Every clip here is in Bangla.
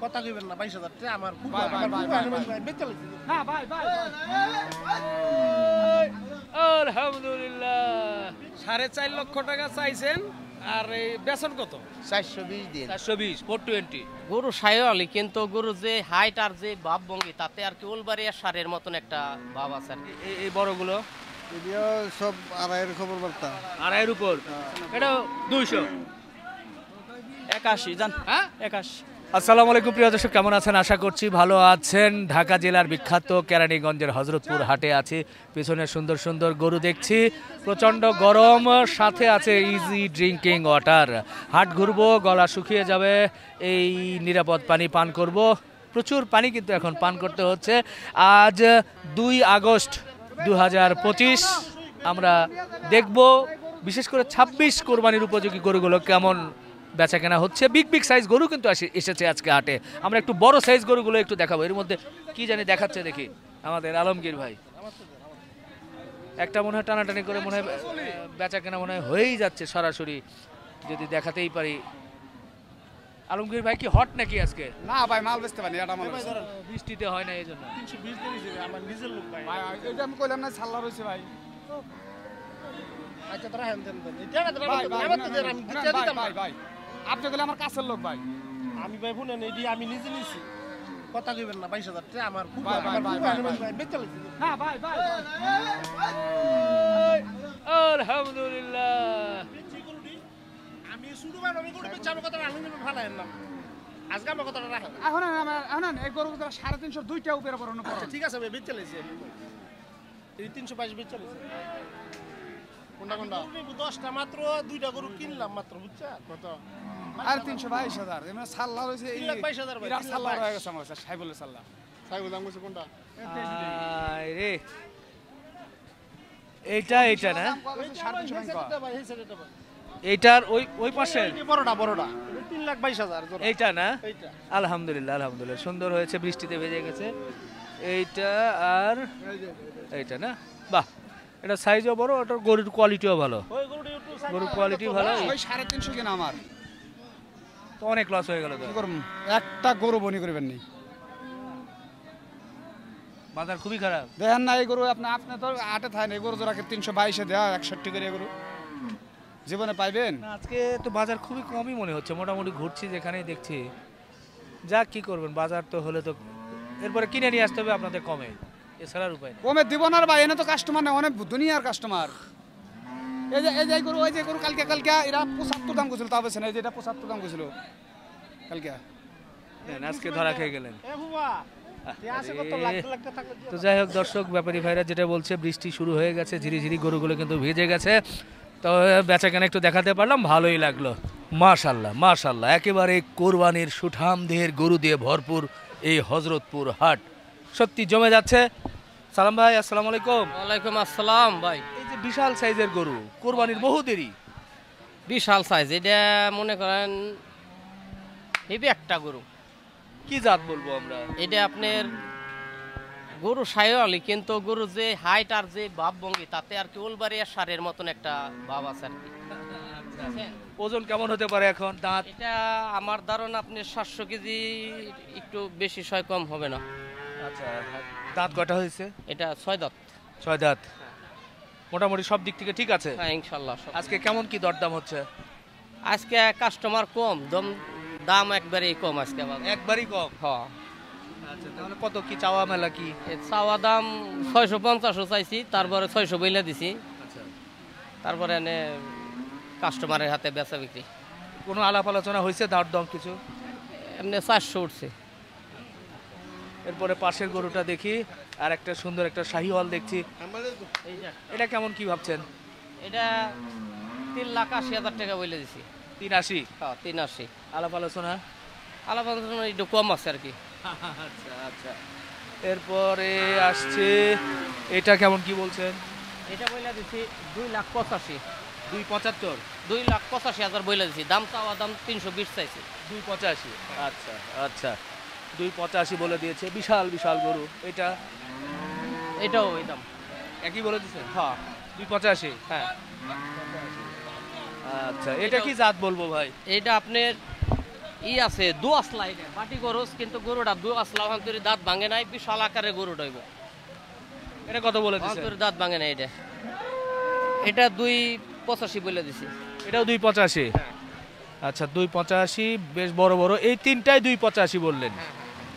কথা কইবেন না 22,000 টাকা আমার খুব না ভাই ভাই আলহামদুলিল্লাহ 4.5 লক্ষ টাকা চাইছেন আর এই বেতন কত 420 দিন 420 420 গরু সাইওয়ালি কিন্তু গরু যে হাইট আর যে ভাবভঙ্গি তাতে আর কি উলবাড়িয়া সারের মতন একটা ভাব আছে আর কি। এই বড়গুলো এদিও সব আড়াইয়ের খবর বার্তা আড়াইয়ের উপর এটা 200 81 জান হ্যাঁ 81। আসসালামু আলাইকুম প্রিয় দর্শক, কেমন আছেন? আশা করছি ভালো আছেন। ঢাকা জেলার বিখ্যাত কেরানীগঞ্জের হযরতপুর হাটে আছি। পেছনে সুন্দর সুন্দর গরু দেখছি, প্রচণ্ড গরম, সাথে আছে ইজি ড্রিঙ্কিং ওয়াটার। হাট ঘুরবো, গলা শুকিয়ে যাবে, এই নিরাপদ পানি পান করব। প্রচুর পানি কিন্তু এখন পান করতে হচ্ছে। আজ 2 আগস্ট 2025 আমরা দেখব বিশেষ করে 26 কোরবানির উপযোগী গরুগুলো কেমন বেচা কেনা হচ্ছে। বিগ সাইজ গরু কিন্তু এসেছে আজকে হাটে। আমরা একটু বড় সাইজ গরুগুলো একটু দেখাবো। এর মধ্যে কি জানি দেখাচ্ছে দেখি আমাদের আলমগীর ভাই। একটা মনে হয় টানাটানি করে মনে হয় বেচা কেনা মনে হয় হয়েই যাচ্ছে সরাসরি, যদি দেখাতেই পারি। আলমগীর ভাই কি হট নাকি আজকে? না ভাই, মাল বেচতে পারি এটা মাল বৃষ্টিতে হয় না এই জন্য। 320 দিন হিসেবে আমার নিজের লোক ভাই। ভাই এটা আমি কইলাম না, সাল্লা রইছে ভাই। আচ্ছা তারা হেন দেন এটা না ভাই ভাই আমার তো আমি দিতে দিতাম ভাই ভাই আপনি কইলে আমার কাছের লোক ভাই। আমি ভাই শুনেন এডি আমি নিজে নিছি কথা কইবেন না 22,000 টাকা আমার খুব ভাই, ভাই, ভাই, ভাই, বেচতে লাগছে না ভাই ভাই আলহামদুলিল্লাহ। আমি শুরু বার আমি গরু বেচা আমার কথা আমি ভালো না আজকে আমার কথাটা রাখেন। এখন এই গরু 350 দুইটা উপরে পড়ানো আচ্ছা ঠিক আছে ভাই বেচতে লাগছে এই 322 বেচতে লাগছে। কোনটা কোনটা 10টা মাত্র 2টা গরু কিনলাম মাত্র বুঝছা কত আর 322,000 এমন সাল্লা রইছে। এই 322,000 ভাই এরা সাল্লা হয়ে গেছে আমার কাছে, সাইবুলের সাল্লা। সাইবুল দাম কইছে কোনটা রে এইটা না, 350 ভাই এই সেটা ভাই এইটার ওই পাশে বড়টা 3,22,000 জোড়া এইটা না। এইটা আলহামদুলিল্লাহ আলহামদুলিল্লাহ, সুন্দর হয়েছে, বৃষ্টিতে ভেজে গেছে। এইটা আর এইটা না, বাহ, এটা সাইজও বড়, ওটার গরুর কোয়ালিটিও ভালো, ওই গরুটা একটু গরুর কোয়ালিটি ভালো। ওই 350 কিনা আমার তো অনেক লস হয়ে গেল তো। কি করব, একটা গরু বনি করবেন নি। বাজার খুবই খারাপ। দেখেন না এই গরু আপনি তো আটে থাকেন, এই গরু জোড়াকে 322 দেয়া 61 করে গরু জীবনে পাইবেন না, আজকে তো বাজার খুবই কমই মনে হচ্ছে, মোটামুটি ঘুরছি যেখানেই দেখছি। যা কি করবেন, বাজার তো হলে তো এরপরে কিনে নিয়ে আসতে হবে আপনাদের কমে, এছাড়ার উপায় নেই। কমে দিব না ভাই, এনে তো কাস্টমার নেই, অনেক দুনিয়ার কাস্টমার। এই যে গরু, ওই যে গরু কালকে এরা 75 দাম কইছিল, তা বেছে না, এই যে এটা 75 দাম কইছিল কালকে। নেন, আজকে ধরা খেয়ে গেলেন। এ বাবা এ আছে কত লাখ লাখ টাকা থাকলে তো যাই হোক দর্শক, ব্যাপারী ভাইরা যেটা বলছে, বৃষ্টি শুরু হয়ে গেছে, ঝিরিঝিরি গরুগুলো কিন্তু ভিজে গেছে। তো বেচা কেনা একটু দেখাতে পারলাম, ভালোই লাগলো। মাশাল্লাহ মাশাল্লাহ, একেবারে কোরবানির সুঠাম দেহের গরু দিয়ে ভরপুর এই হযরতপুর হাট, সত্যি জমে যাচ্ছে। সালাম ভাই, আসসালামু আলাইকুম। ওয়ালাইকুম আসসালাম ভাই। এই যে বিশাল সাইজের গরু, কোরবানির বহু দেরি, বিশাল সাইজ, এটা মনে করেন হেবি একটা গরু। কি জাত বলবো আমরা? এটা আপনার গরু সাইওয়ালি কিন্তু গরু যে হাইট আর যে ভাবভঙ্গি তাতে আর কি উলবাড়িয়া সারের মতন একটা ভাব আছে আর কি। বুঝছেন? ওজন কেমন হতে পারে এখন? দাঁত? এটা আমার ধারণা আপনি 700 কেজি একটু বেশি ছয় কম হবে না। আচ্ছা, দাঁত কয়টা হয়েছে? এটা 6 দাঁত। 6 দাঁত। মোটামুটি সব দিক থেকে ঠিক আছে। হ্যাঁ ইনশাল্লাহ। আজকে কেমন কি দরদাম হচ্ছে? আজকে কাস্টমার কম, দাম একবারেই কম আজকে। একবারই কম। হ্যাঁ, আচ্ছা, তাহলে কত কি চাওয়া মেলা কি? চাওয়া দাম 650 চাইছি, তারপরে 600 বইলা দিছি, আচ্ছা, তারপরে এনে কাস্টমারের হাতে বেচা বিক্রি। কোনো আলাপ আলোচনা হয়েছে দাম দম কিছু? এমনি 400 উঠছে। এরপরে পাশের গরুটা দেখি, আর একটা সুন্দর একটা শাহিওয়াল দেখছি, এটা কেমন কি ভাবছেন? এটা 3,80,000 টাকা বলে দিছি। 83? হ্যাঁ 83। আলাপ আলোচনা একটু কম আছে আর কি। আচ্ছা আচ্ছা, এরপরে আসছে এটা কেমন কি বলছেন? এটা বলে দিছি 2,85,000। 275? 2,85,000 বলে দিছি, দাম চাওয়া দাম 320 চাইছি। 285? আচ্ছা আচ্ছা, 285 বলে দিয়েছে। বিশাল বিশাল গরু, এটাও ওই দাম একই বলে দিয়েছে? হ্যাঁ 285? হ্যাঁ। আচ্ছা, এটা কি জাত বলবো ভাই? এইটা আপনার ই আছে দুয়াসলা এটা বাটি গরুস, কিন্তু গরুটা দুয়াসলা অন্তরে দাঁত ভাঙে নাই, বিশাল আকারে গরু ডইব। এটা কত বলে দিচ্ছেন? অন্তরে দাঁত ভাঙে নাই এটা। এটা 285 বলে দিছি। এটাও 285। আচ্ছা 285, বেশ বড় বড়। এই তিনটাই 285 বললেন।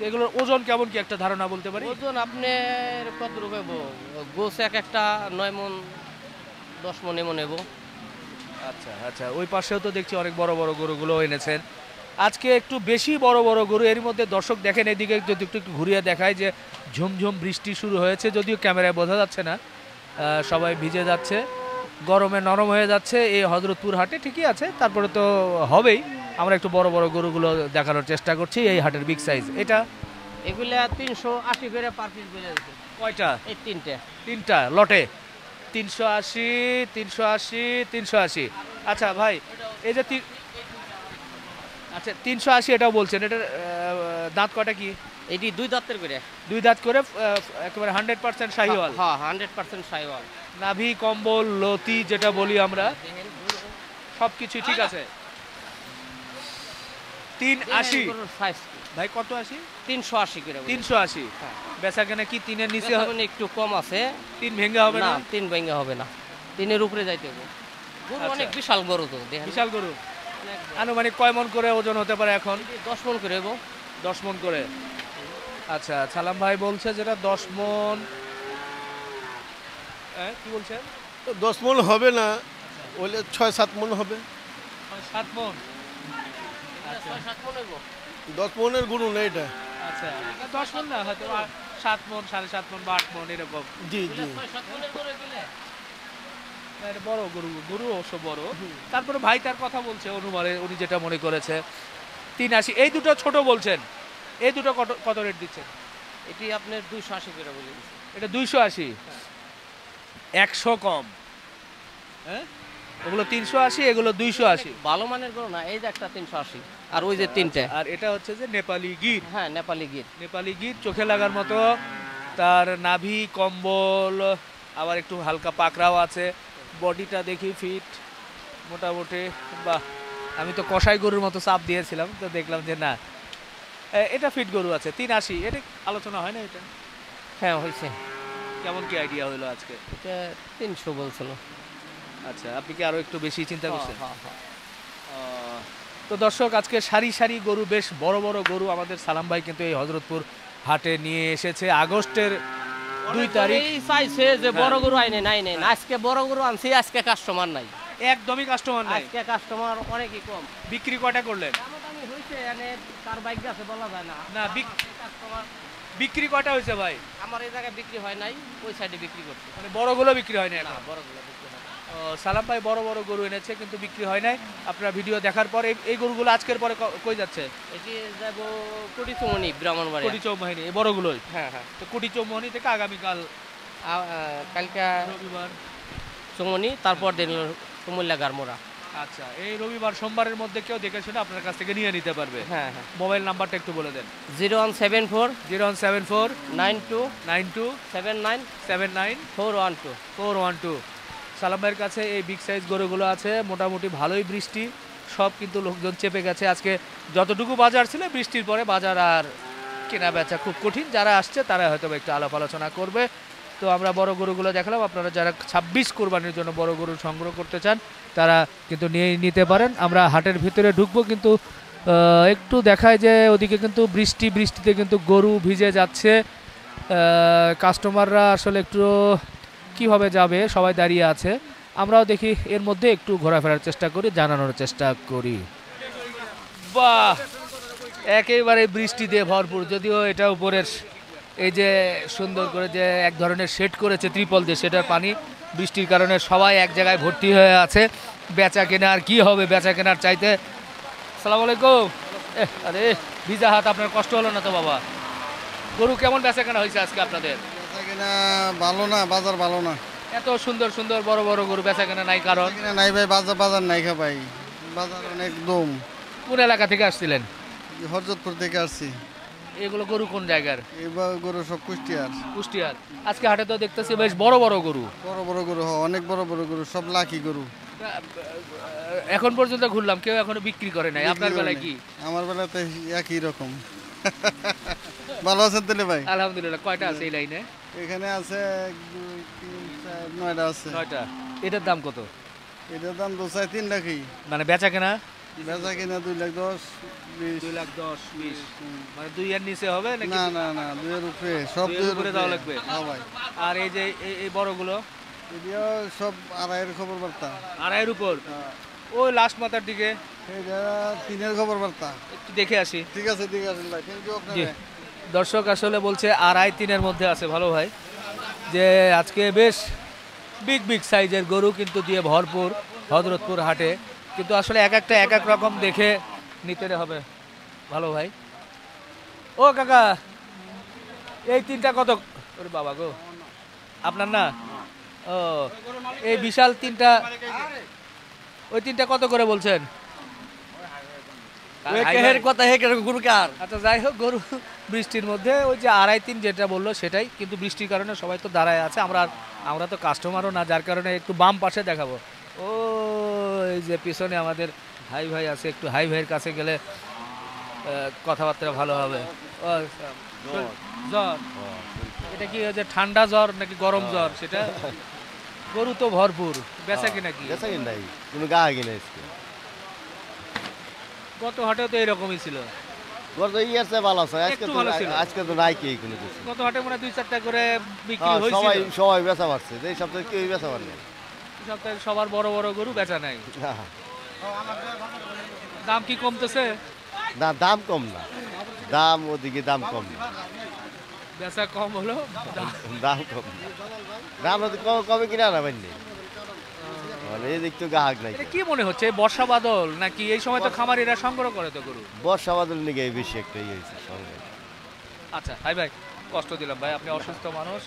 এগুলোর ওজন কেমন কি একটা ধারণা বলতে পারি? ওজন আপনার কত রূপে গোস এক একটা 9 মন 10 মন এমন নেব। আচ্ছা আচ্ছা, ওই পাশেও তো দেখছি অনেক বড় বড় গরুগুলো এনেছেন। আজকে একটু বেশি বড় বড় গরু। এর মধ্যে দর্শক দেখেন, এদিকে যদি একটু ঘুরিয়ে দেখায় যে ঝুমঝুম বৃষ্টি শুরু হয়েছে, যদিও ক্যামেরায় বোঝা যাচ্ছে না। সবাই ভিজে যাচ্ছে, গরমে নরম হয়ে যাচ্ছে এই হযরতপুর হাটে। ঠিকই আছে, তারপরে তো হবেই। আমরা একটু বড় বড় গরুগুলো দেখানোর চেষ্টা করছি, এই হাটের বিগ সাইজ। এটা এগুলা 380 করে পার পিস বলে দিছি। কয়টা? এই তিনটে। তিনটা লটে 380 380 380। আচ্ছা ভাই, এই যে আচ্ছা 380 এটাও বলছেন, এটার দাঁত কয়টা কি? এটি 2 দাঁতের করে। 2 দাঁত করে, একেবারে 100% শাহিওয়াল। হ্যাঁ 100% শাহিওয়াল। নাভি, কম্বল, লতি যেটা বলি আমরা, সব কিছু ঠিক আছে। 380 সাইজ ভাই কত? 80 380 করে। 380। বেচা কেনা কি 3-এর নিচে? একটু কম আছে। 3 ভেঙে হবে না? 3 ভেঙে হবে না, 3-এর উপরে যাইতে হবে। গরু অনেক বিশাল গরু তো দেখেন। বিশাল গরু। আনুমানিক কয় মন করে ওজন হতে পারে এখন? 10 মন করে এবং 10 মন করে। আচ্ছা, সালাম ভাই বলছে যেটা 10 মন। কি বলছেন? 10 মন হবে না, ওইলে 6-7 মন হবে। 7 মন। 6-7 মন হইব। 10 মনের গরু না এটা। আচ্ছা 10 মন না, হয়তো 7 মন, 7.5 মন বা 8 মন এরকম। জি জি। 6-7 মনের গরু এগুলা। এটা বড় গরু, গরু অবশ্য বড়। তারপরে ভাই তার কথা বলছে অনুমানে, উনি যেটা মনে করেছে 380। এই দুটো ছোট বলছেন, এই দুটো কত রেট দিচ্ছেন? এটি আপনার 280 করে বলে দিছি। এটা 280। 100 কম। হ্যাঁ, ওগুলো 380, এগুলো 280। ভালো মানের গরু না, এই যে একটা 380 আর ওই যে তিনটে। আর এটা হচ্ছে যে নেপালি গির। হ্যাঁ নেপালি গির। নেপালি গির চোখে লাগার মতো, তার নাভি, কম্বল, আবার একটু হালকা পাকড়াও আছে। বডিটা দেখি ফিট মোটামুটি। বাহ, আমি তো কষাই গরুর মতো চাপ দিয়েছিলাম, তো দেখলাম যে না, এটা ফিট গরু আছে। 380, এটা আলোচনা হয় না এটা? হ্যাঁ হয়েছে। কেমন কি আইডিয়া হলো আজকে? এটা 300 বলছিল। আচ্ছা, আপনি কি আরো একটু বেশি চিন্তা করছেন? হ্যাঁ, হ্যাঁ। তো দর্শক, আজকে সারি সারি গরু, বেশ বড় বড় গরু আমাদের সালাম ভাই কিন্তু এই হযরতপুর হাটে নিয়ে এসেছে। আগস্টের 2 তারিখ। এই চাইছে যে বড় গরু আইনে নাই নাই, আজকে বড় গরু আনছি, আজকে কাস্টমার নাই। একদমই কাস্টমার নাই। আজকে কাস্টমার অনেকই কম। বিক্রি কয়টা করলেন? দামাদামি হইছে, এনে কার বাইক আছে বলা যায় না। না, কাস্টমার বিক্রি কয়টা হয়েছে ভাই? আমার এই জায়গায় বিক্রি হয় নাই, ওই সাইডে বিক্রি করছে। মানে বড়গুলো বিক্রি হয় না না, এখন? বড়গুলো বিক্রি হয় না। সালাম ভাই বড় বড় গরু এনেছে কিন্তু বিক্রি হয় নাই। আপনারা ভিডিও দেখার পর এই গরুগুলো আজকের পরে কই যাচ্ছে? এটি যাব কোটি চৌমনি ব্রাহ্মণবাড়ি। কোটি চৌমোহিনী, এই বড়গুলোই। হ্যাঁ হ্যাঁ। তো কোটি চৌমোহিনী থেকে আগামীকাল কালকে রবিবার। চৌমনি, তারপর দিন কুমিল্লা গারমোড়া। আচ্ছা, এই রবিবার সোমবারের মধ্যে কেউ দেখে শুনে আপনার কাছ থেকে নিয়ে নিতে পারবে। হ্যাঁ হ্যাঁ। মোবাইল নাম্বারটা একটু বলে দেন। 0174 0174 92 92 79 79 412। 412। সালাম ভাইয়ের কাছে এই বিগ সাইজ গরুগুলো আছে। মোটামুটি ভালোই বৃষ্টি, সব কিন্তু লোকজন চেপে গেছে। আজকে যতটুকু বাজার ছিল, বৃষ্টির পরে বাজার আর কেনা বেচা খুব কঠিন। যারা আসছে তারা হয়তো একটু আলাপ আলোচনা করবে। তো আমরা বড় গরুগুলো দেখালাম। আপনারা যারা 26 কোরবানির জন্য বড় গরু সংগ্রহ করতে চান তারা কিন্তু নিয়ে নিতে পারেন। আমরা হাটের ভিতরে ঢুকবো, কিন্তু একটু দেখায় যে ওদিকে কিন্তু বৃষ্টিতে কিন্তু গরু ভিজে যাচ্ছে। কাস্টমাররা আসলে একটু কিভাবে যাবে, সবাই দাঁড়িয়ে আছে। আমরাও দেখি এর মধ্যে একটু ঘোরাফেরার চেষ্টা করি, জানানোর চেষ্টা করি। বাহ, একেবারে বৃষ্টি দিয়ে ভরপুর। যদিও এটা উপরের এই যে সুন্দর করে যে এক ধরনের শেড করেছে ত্রিপল দিয়ে, সেটার পানি বৃষ্টির কারণে সবাই এক জায়গায় ভর্তি হয়ে আছে। বেচা কেনার কি হবে, বেচা কেনার চাইতে। আসসালামু আলাইকুম। আরে ভিজা হাত, আপনার কষ্ট হলো না তো বাবা? গরু কেমন বেচা কেনা হয়েছে আজকে আপনাদের? ভালো না, বাজার ভালো না। এত সুন্দর সুন্দর বড় বড় গরু বেচা কেনা নাই কারণ? নাই ভাই, বাজার নাই খা ভাই, বাজার অনেক দম। কোন এলাকা থেকে আসছিলেন? হযরতপুর থেকে আসছি। এগুলো গরু কোন জায়গার? এবার গরু সব কুষ্টিয়ার। কুষ্টিয়ার। আজকে হাটে তো দেখতেছি বেশ বড় বড় গরু। বড় বড় গরু, অনেক বড় বড় গরু, সব লাকি গরু। এখন পর্যন্ত ঘুরলাম, কেউ এখনো বিক্রি করে নাই। আপনার বেলায় কি? আমার বেলাতে একই রকম। ভালো আছেন তাহলে ভাই? আলহামদুলিল্লাহ। কয়টা আছে এই লাইনে? এখানে আছে 1 2 3 4 9টা আছে। 9টা। এটার দাম কত? এটার দাম 2.5 লাখই। মানে বেচা কেনা? বেচা কিনা 2,10,20। 2,10,20 মানে 2 এর নিচে হবে নাকি? না না না, 2 এর উপরে, সব 2 এর উপরে দেওয়া লাগবে। হ্যাঁ ভাই। আর এই যে এই বড়গুলো এদিও সব 2.5 এর খবর বার্তা। 2.5 এর উপর? ওই লাস্ট মাথার দিকে এটা 3 এর খবর বার্তা। একটু দেখে আসি। ঠিক আছে ভাই, থ্যাংক ইউ জি। আপনাকে। দর্শক আসলে বলছে 2.5-3 মধ্যে আছে ভালো ভাই, যে আজকে বেশ বিগ সাইজের গরু কিন্তু দিয়ে ভরপুর হযরতপুর হাটে, কিন্তু আসলে এক একটা এক এক রকম দেখে নিতে হবে ভালো ভাই। ও কাকা, এই 3টা কত? ওরে বাবা গো, আপনার না? ও, এই বিশাল 3টা, ওই 3টা কত করে বলছেন? কথা হে গরু কার? আচ্ছা যাই হোক, গরু বৃষ্টির মধ্যে ওই যে 2.5-3 যেটা বললো সেটাই, কিন্তু বৃষ্টির কারণে সবাই তো দাঁড়ায় আছে, আমরা তো কাস্টমারও না, যার কারণে একটু বাম পাশে দেখাবো। ও এই যে পিছনে আমাদের ভাই আছে, একটু ভাইয়ের কাছে গেলে কথাবার্তা ভালো হবে। ও জ্বর, এটা কি ওই যে ঠান্ডা জ্বর নাকি গরম জ্বর? সেটা গরু তো ভরপুর, বেচা কিনা কি? বেচা কিনা নাই, কোনো গা কিনা আজকে। গত হাটেও তো এরকমই ছিল। গত ইয়ার চেয়ে ভালো আছে, একটু ভালো ছিল। আজকে তো নাই কি কোনো কিছু। গত হাটে মনে হয় 2-4টা করে বিক্রি সবাই হয়েছিল। সবাই বেচা পারছে, এই সপ্তাহে কেউ বেচা পারবে না। এই সপ্তাহে সবার বড় বড় গরু বেচা নাই। দাম কি কমতেছে? না, দাম কম না, দাম ওদিকে দাম কম না, বেচা কম হলো, দাম কম না, দাম কমে কিনা না পাইনি। মানে এদিক তো গ্রাহক নাই। এটা কি মনে হচ্ছে, বর্ষা বাদল নাকি? এই সময় তো খামারিরা সংগ্রহ করে তো গরু। বর্ষা বাদল নিয়ে বেশি একটা ইয়ে হয়েছে সঙ্গে। আচ্ছা হাই ভাই, কষ্ট দিলাম ভাই, আপনি অসুস্থ মানুষ,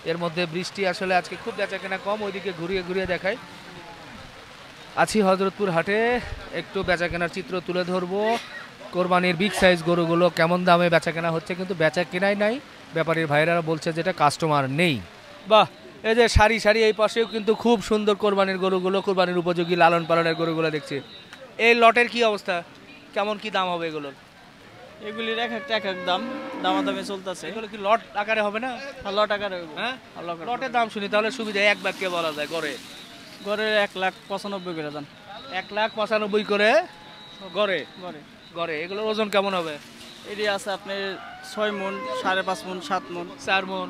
এর মধ্যে বৃষ্টি আসলে আজকে খুব বেচা কেনা কম, ওইদিকে ঘুরিয়ে দেখাই। আছি হযরতপুর হাটে, একটু বেচা কেনার চিত্র তুলে ধরবো। কোরবানির বিগ সাইজ গরুগুলো কেমন দামে বেচা কেনা হচ্ছে, কিন্তু বেচা কেনাই নাই। ব্যাপারীর ভাইরা বলছে যেটা কাস্টমার নেই। বাহ, এই যে সারি সারি এই পাশেও কিন্তু খুব সুন্দর কোরবানির গরুগুলো, কোরবানির উপযোগী লালন পালনের গরুগুলো দেখছি। এই লটের কি অবস্থা, কেমন কি দাম হবে এগুলোর? এগুলির এক একটা এক এক দাম, দামাদামি চলতেছে। এগুলো কি লট আকারে হবে না? লট আকারে হইব। হ্যাঁ, লটের দাম শুনি তাহলে সুবিধা, এক বাক্যে বলা যায়। গড়ে গড়ে 1,95,000 করে দেন। 1,95,000 করে গড়ে? গড়ে গড়ে এগুলোর ওজন কেমন হবে? এটি আছে আপনার 6 মণ, 5.5 মণ, 7 মণ, 4 মণ।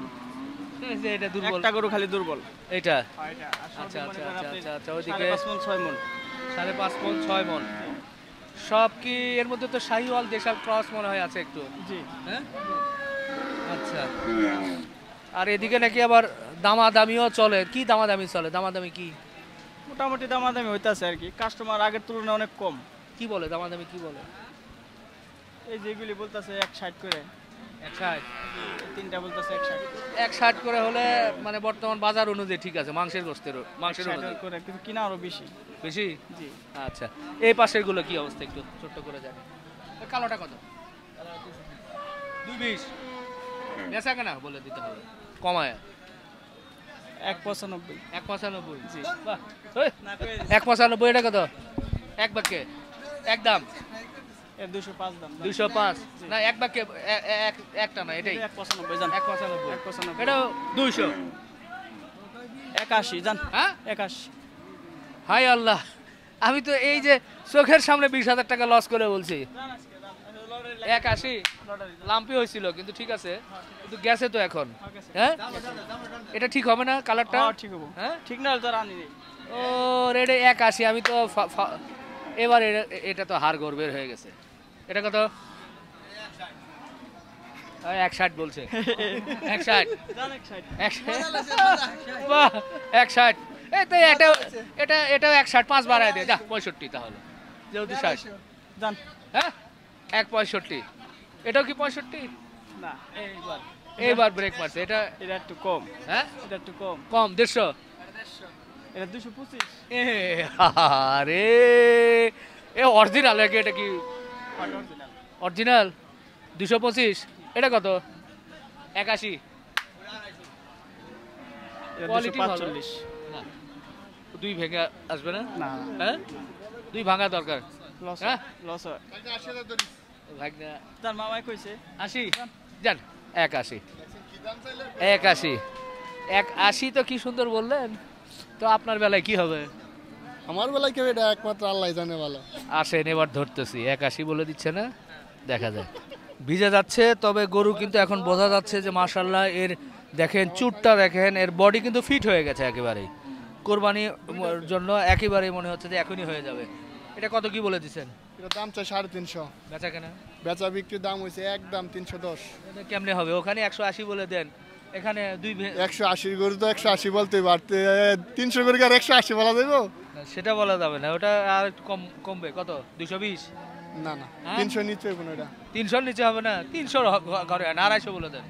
এই যে এটা দুর্বল, একটা গরু খালি দুর্বল। এটা এটা আচ্ছা আচ্ছা আচ্ছা আচ্ছা, ওইদিকে 5.5 মণ, 6 মণ, 5.5 মণ 6 মণ। সব কি এর মধ্যে তো শাহিওয়াল দেশাল ক্রস মনে হয় আছে একটু? জি। হ্যাঁ, আচ্ছা। আর এদিকে নাকি আবার দামাদামিও চলে। কি দামাদামি চলে? দামাদামি কি? মোটামুটি দামাদামি হইতাছে আর কি, কাস্টমার আগের তুলনায় অনেক কম। কি বলে দামাদামি, কি বলে? এই যেগুলি বলতেছে 160 করে, 160, তিনটা বলতেছে 160। 160 করে হলে মানে বর্তমান বাজার অনুযায়ী ঠিক আছে, মাংসের অনুযায়ী করে, কিন্তু কিনা আরো বেশি। বেশি? জি। আচ্ছা, এই পাশের গুলো কি অবস্থা একটু ছোট্ট করে জানি। কালোটা কত? 220। বেচা কেনা বলে দিতে হবে কমায়। 195। 195? জি। বাহ, 195 এটা কত? এক বাক্যে একদম? এর 205 দাম। 205 না, এক বাক্যে একটা না, এটাই 195 জান। 195। এটা 200। 81 জান। হ্যাঁ, 81। হাই আল্লাহ, আমি তো এই যে চোখের সামনে 20,000 টাকা লস করে বলছি। 81 লাম্পি হয়েছিল, কিন্তু ঠিক আছে, কিন্তু গেছে তো এখন। হ্যাঁ, এটা ঠিক হবে না কালারটা? ঠিক হবে। হ্যাঁ, ঠিক না হলে তো রানি নেই। ও রেডে 81, আমি তো এবার এটা তো হার গর্বের হয়ে গেছে। এটা কত? 160 বলছে। 160? বাহ, 160। এই তো এটাও 160, 5 বাড়ায় দে, যা 65 তাহলে, যেহেতু 60। জান। হ্যাঁ, 165। এটাও কি 65? না, এইবার ব্রেক মারছে। এটা একটু কম। হ্যাঁ, এটা একটু কম। কম 150। এটা 225। আরে এ অরিজিনাল, এটা কি অরিজিনাল? 225। এটা কত? 81। এটা কোয়ালিটি ভালো। 245। না, দুই ভেঙে আসবে না? না হ্যাঁ, দুই ভাঙা দরকার। লস হ্যাঁ? লস হয় ভাগনা তার মামাই কইছে 80 যান 81 81 81 তো কি সুন্দর বললেন। তো আপনার বেলায় কি হবে? আমার বেলায় কেউ এটা একমাত্র আল্লাহ জানে ভালো। আসেন এবার ধরতেছি 81 বলে দিচ্ছে না, দেখা যায় ভিজে যাচ্ছে। তবে গরু কিন্তু এখন বোঝা যাচ্ছে যে মাশাআল্লাহ এর দেখেন চুটটা দেখেন, এর বডি কিন্তু ফিট হয়ে গেছে একেবারেই। কোরবানির জন্য একেবারেই মনে হচ্ছে যে এখনই হয়ে যাবে। এটা কত কি বলে দিচ্ছেন? এটা দাম চাই 350। বেচা কেনা বেচা বিক্রির দাম হয়েছে একদম 310। এটা কেমনে হবে? ওখানে 180 বলে দেন, এখানে 180 গরু তো 180 বলতে পারতে 300 গরু আর 180 বলা যাবে? সেটা বলা যাবে না, ওটা আর একটু কমবে। কত 220? না না, হ্যাঁ? 300 নিচে হইব না এটা। 300 নিচে হবে না? 300 ঘরে না, 250 বলে দেন।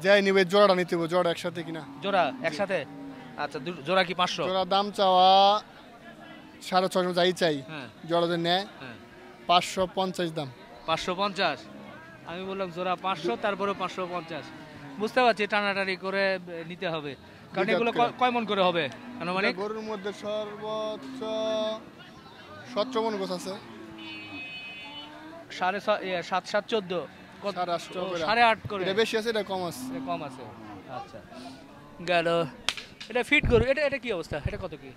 যাই নিবে জোড়াটা নিতে হবে, জোড়া একসাথে কিনা। জোড়া একসাথে? আচ্ছা জোড়া কি 500? জোড়া দাম চাওয়া 650 যাই চাই। হ্যাঁ জোড়া যদি নেয় হ্যাঁ 550 দাম। 550? আমি বললাম জোড়া 500, তারপরে 550। বুঝতে পারছি টানাটানি করে নিতে হবে, কারণ এগুলো কয় মন করে হবে আনুমানিক? গরুর মধ্যে সর্বোচ্চ 17 মণ গোছ আছে। 7.5 7 14 8.5 করে। এটা বেশি আছে, এটা কম আছে। এটা কম আছে। আচ্ছা গেল। এটা ফিট গরু, এটা এটা কি অবস্থা? এটা কত কি?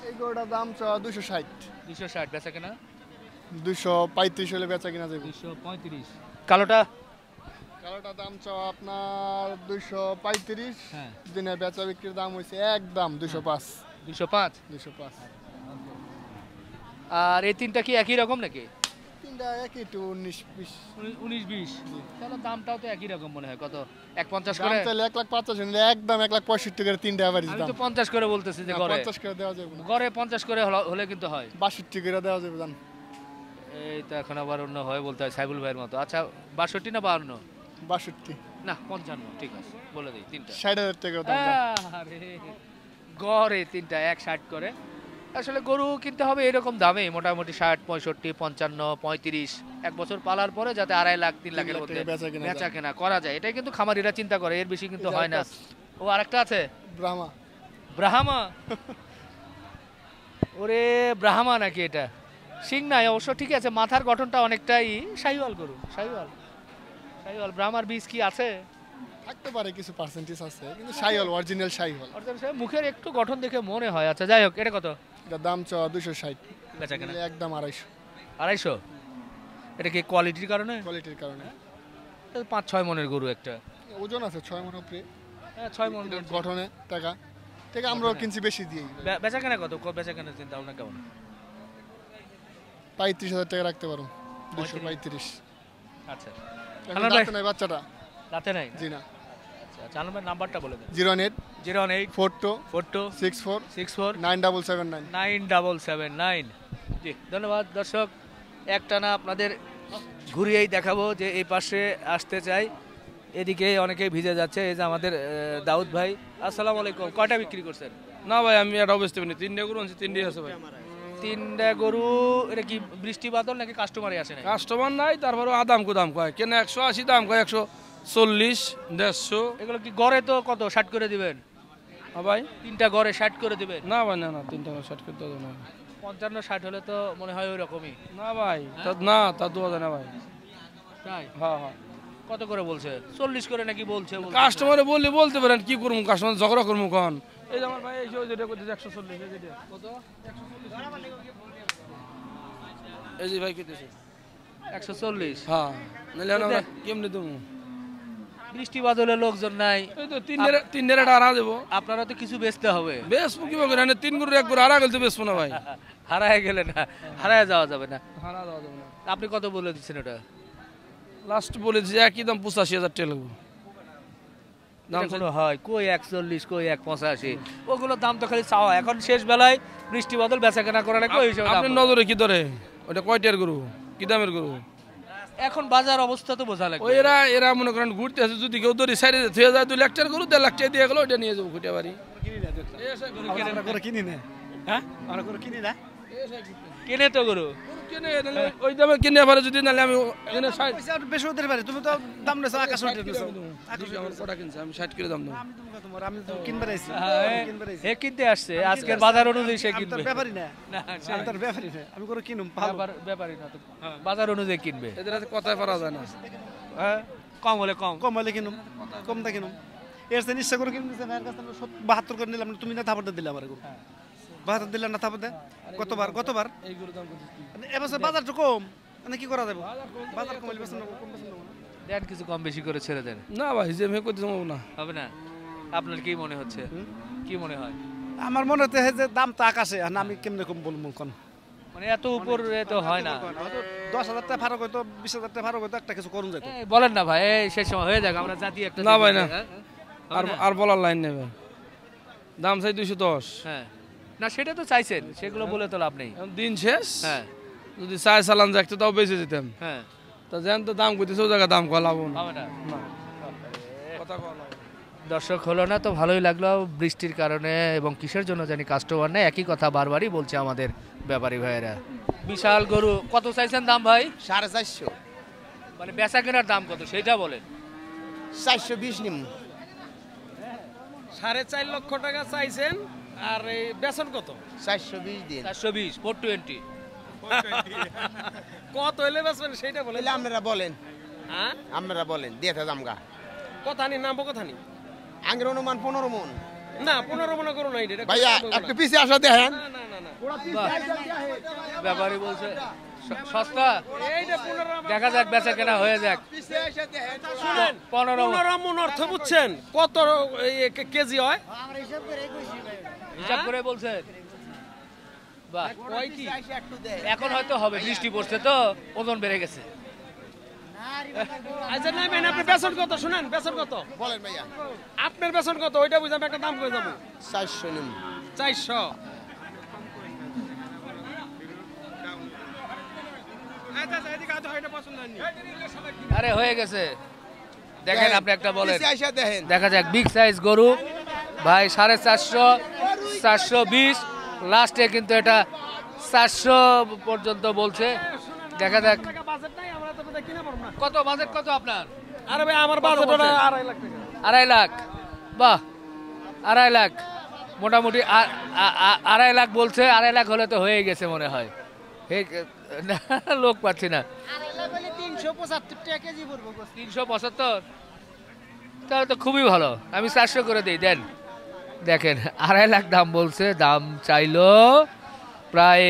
এই গরুটার দাম চাওয়া 260। 260 বেচা কেনা? 235 হলে বেচা কিনা যাবে। 235। কালোটা? কালোটা দাম চাওয়া আপনার 235। হ্যাঁ দিনে বেচা বিক্রির দাম হয়েছে একদম 205। 205? 205। আর এই তিনটা কি একই রকম নাকি? তিনটা একই, একটু 19-20। 19-20? তাহলে দামটাও তো একই রকম মনে হয়। কত 150 দাম করে? তাহলে 1,50,000 নিলে একদম 1,65,000 করে তিনটা এভারেজ আমি দাম। তো 50 করে বলতেছি যে গড়ে 50 করে দেওয়া যাবে না। গড়ে 50 করে হলে কিন্তু হয়। 62 করে দেওয়া যাবে জান। এই তো এখন আবার অন্য হয় বলতে হয় সাইবুল ভাইয়ের মতো। আচ্ছা 62 না 52? 62। না 55, ঠিক আছে বলে দিই তিনটা। 60,000 টাকা দাম জান। আরে গড়ে তিনটা 160 করে। আসলে গরু কিনতে হবে এরকম দামে, মোটামুটি 60 65 55 35, এক বছর পালার পরে যাতে 2.5 লাখ 3 লাখের মধ্যে বেচা কেনা করা যায়। এটাই কিন্তু খামারিরা চিন্তা করে, এর বেশি কিন্তু হয় না। ও আরেকটা আছে ব্রাহ্মা। ব্রাহ্মা? ওরে ব্রাহ্মা নাকি এটা? সিং নাই অবশ্য, ঠিক আছে। মাথার গঠনটা অনেকটাই শাহিওয়াল গরু। শাহিওয়াল শাহিওয়াল ব্রাহ্মার বীজ কি আছে? থাকতে পারে, কিছু পার্সেন্টেজ আছে, কিন্তু শাহিওয়াল, অরিজিনাল শাহিওয়াল। অর্থাৎ মুখের একটু গঠন দেখে মনে হয়। আচ্ছা যাই হোক, এটা কত এটা দাম চাওয়া 260। বেচা কেনা? একদম 250। 250? এটা কি কোয়ালিটির কারণে? কোয়ালিটির কারণে। 5-6 মনের গরু একটা। ওজন আছে 6 মণ উপরে। হ্যাঁ 6 মন গঠনে টাকা থেকে আমরাও কিনছি বেশি দিই। বেচা কেনা কত? বেচা কেনা চিন্তা ভাবনা কেমন? 35,000 টাকা রাখতে পারো। 235। আচ্ছা এখন রাতে নাই বাচ্চাটা। রাতে নাই? জি না। আচ্ছা আমার নাম্বারটা বলে দেন। 08 08 42 42 64 64 9779। 9779। জি ধন্যবাদ দর্শক। একটানা আপনাদের ঘুরিয়েই দেখাবো যে এই পাশে আসতে চাই। এদিকে অনেকেই ভিজে যাচ্ছে। এই যে আমাদের দাউদ ভাই, আসসালামু আলাইকুম। কয়টা বিক্রি করছেন? না ভাই আমি এটা অবস্থা পাইনি, 3টা গরু আনছি, 3টাই আছে ভাই। 3টা গরু। এটা কি বৃষ্টি বাদল নাকি কাস্টমারই আসে না? কাস্টমার নাই, তারপরে আদাম দাম কয় কেন 180 দাম কয় 140 150। এগুলো কি গড়ে তো কত 60 করে দিবেন? হ্যাঁ ভাই। 3টা গড়ে 60 করে দিবেন? না ভাই না 3টা 60 করতে হবে না। 55-60 হলে তো মনে হয় ওই রকমই। না ভাই না, তা দেওয়া যায় না ভাই। তাই? হ্যাঁ হ্যাঁ। কত করে বলছে? 40 করে নাকি বলছে? কাস্টমারে বলতে পারেন, কি করবো, কাস্টমার ঝগড়া করবো কখন? এই যে আমার ভাই এই যে যেটা করতেছে 140। কত? এই যে ভাই করতেছে 140। হ্যাঁ, নাহলে আমরা কেমনে দেবো? বৃষ্টি বাদলে লোকজন নাই। এই তো 3 রেট হারা দেবো। আপনারা তো কিছু বেচতে হবে। বেচবো কিভাবে করে? 3 গরু 1 গরু হারা গেলে তো বেচবো না ভাই। হারায় গেলে না, হারায় যাওয়া যাবে না। হারা দেওয়া যাবে না। আপনি কত বলে দিচ্ছেন ওটা? লাস্ট বলেছি একই দাম 85,000 টাকা লাগবে। দাম কোনো হয় কই 140, কই 185। ওগুলোর দাম তো খালি চাওয়া। এখন শেষ বেলায় বৃষ্টি বাদল বেচা কেনা করা নাকি ওই হিসেবে আপনার নজরে কি ধরে ওটা কয়টার গরু, কি দামের গরু? এখন বাজার অবস্থা তো বোঝা লাগবে। ওই এরা মনে করেন ঘুরতে আছে, যদি কেউ ধরে সাইডে থুয়ে যায় 2 লাখ টাকার গরু 1.5 লাখ টাকা দিয়ে গেল, ওইটা নিয়ে যাবো খুঁটে বাড়ি। কিনি না। হ্যাঁ আমরা করে কিনি না। কেনে তো গরু কিনে নাহলে ওই দামে কিনে পারে যদি নাহলে আমি এখানে 60 পয়সা একটু বেশি হতে পারে, তুমি তো দাম নেছো আকাশ উঠে নেছো। আমার কটা কিনছে আমি 60 করে দাম দেবো। আমি তুমি তোমার আমি তো কিনবার আইছি, কিনবার আইছি। হে কিনতে আসছে আজকের বাজার অনুযায়ী সে আমি কিনবে। তোর ব্যাপারই না, না, আমি তোর ব্যাপারই না, আমি করে কিনুম ভালো। ব্যাপারই না তো, বাজার অনুযায়ী কিনবে। এদের হাতে কথাই পারা যায় না। হ্যাঁ, কম হলে কম। কম হলে কিনুম, কমটা কিনুম। এর চেয়ে নিশ্চয় করে কিনে দিছে না, এর কাছে 72 করে নিলাম, তুমি না থাপড়টা দিলে আমার গরু। 72 দিলে না থাপড় দে, কতবার এই গরুর দাম কত? এবছর বাজারটা কম, মানে কি করা যাবে? বাজার কম হলে বেশি না, কম বেশি না। দেন কিছু কম বেশি করে ছেড়ে দেন। না ভাই যে আমি করতে যাবো না। হবে না? আপনার কি মনে হচ্ছে, কি মনে হয়? আমার মনে হচ্ছে যে দাম তো আকাশে, আর আমি কেমনে কম বলবো কোন? মানে এত উপরে তো হয় না। 10,000 টাকা ফারাক হইতো, 20,000 টাকা ফারাক হইতো, একটা কিছু করুন যেত। এই বলেন না ভাই, এই শেষ সময় হয়ে যাক, আমরা জাতি একটা না ভাই, না। হ্যাঁ? আর হবে না? আর বলার লাইন নেই ভাই। দাম চাই 210। হ্যাঁ, না সেটা তো চাইছেন, সেগুলো বলে তো লাভ নেই। এখন দিন শেষ। হ্যাঁ যদি চাই চালান যাকতো তাও বেঁচে যেতাম। হ্যাঁ, তা যেন তো দাম করতেছে ও জায়গায় দাম কয়া লাভ না। হবে না। কথা কয়া লাভ। দর্শক হলো না তো ভালোই লাগলো, বৃষ্টির কারণে এবং কিসের জন্য জানি কাস্টমার নেই, একই কথা বারবারই বলছে আমাদের ব্যাপারী ভাইয়েরা। বিশাল গরু, কত চাইছেন দাম ভাই? 450 মানে বেচা কেনার দাম কত সেইটা বলেন। 420 নিম। 4.5 লক্ষ টাকা চাইছেন, আর এই বেতন কত? 420 দিন। 420 420। কত হইলে বেচবেন সেইটা বলেন। তাহলে আপনারা বলেন, হ্যাঁ, আপনারা বলেন দিয়ে দাম গা। কথা নি নামবো, কথা নি আঙ্গের অনুমান 15 মন। না 15 মনে করো না, এটা ভাইয়া একটু পিছে আসা দেখেন। না না না না, ব্যাপারী বলছে সস্তা, এইটা 15 দেখা যাক বেচা কেনা হয়ে যাক। শুনেন, 15 মন অর্থ বুঝছেন কত কেজি হয়? হিসাব করে বলছেন। বাহ, কয় কি? এখন হয়তো হবে, বৃষ্টি পড়ছে তো ওজন বেড়ে গেছে। আচ্ছা নামেন, আপনি বেতন কত? শুনেন, বেতন কত? বলেন ভাইয়া। আপনার বেতন কত ওইটা বুঝাম, একটা দাম করে যাবো। 400 নিম। 400। আরে হয়ে গেছে, দেখেন আপনি একটা বলেন। পিছে আসা দেখেন। দেখা যাক, বিগ সাইজ গরু ভাই 450, 420, লাস্টে কিন্তু এটা 400 পর্যন্ত বলছে। দেখা যাক কত বাজেট, কত আপনার? আরে ভাই আমার বাজেট ওটা 2.5 লাখ টাকা। 2.5 লাখ। বাহ, 2.5 লাখ মোটামুটি 2.5 লাখ বলছে। 2.5 লাখ হলে তো হয়ে গেছে মনে হয়। লোক পাচ্ছি না। 375 টাকা কেজি পড়বো। 375, তাহলে তো খুবই ভালো। আমি 400 করে দিই, দেন। দেখেন 2.5 লাখ দাম বলছে, দাম চাইলো প্রায়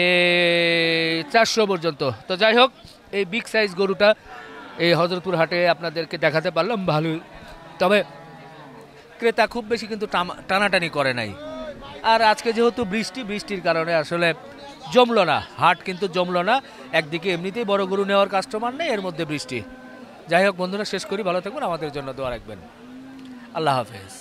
400 পর্যন্ত। তো যাই হোক, এই বিগ সাইজ গরুটা এই হযরতপুর হাটে আপনাদেরকে দেখাতে পারলাম, ভালোই। তবে ক্রেতা খুব বেশি কিন্তু টানাটানি করে নাই। আর আজকে যেহেতু বৃষ্টির কারণে আসলে জমলো না, হাট কিন্তু জমলো না। একদিকে এমনিতেই বড় গরু নেওয়ার কাস্টমার নেই, এর মধ্যে বৃষ্টি। যাই হোক বন্ধুরা, শেষ করি, ভালো থাকবেন, আমাদের জন্য দোয়া রাখবেন। আল্লাহ হাফেজ।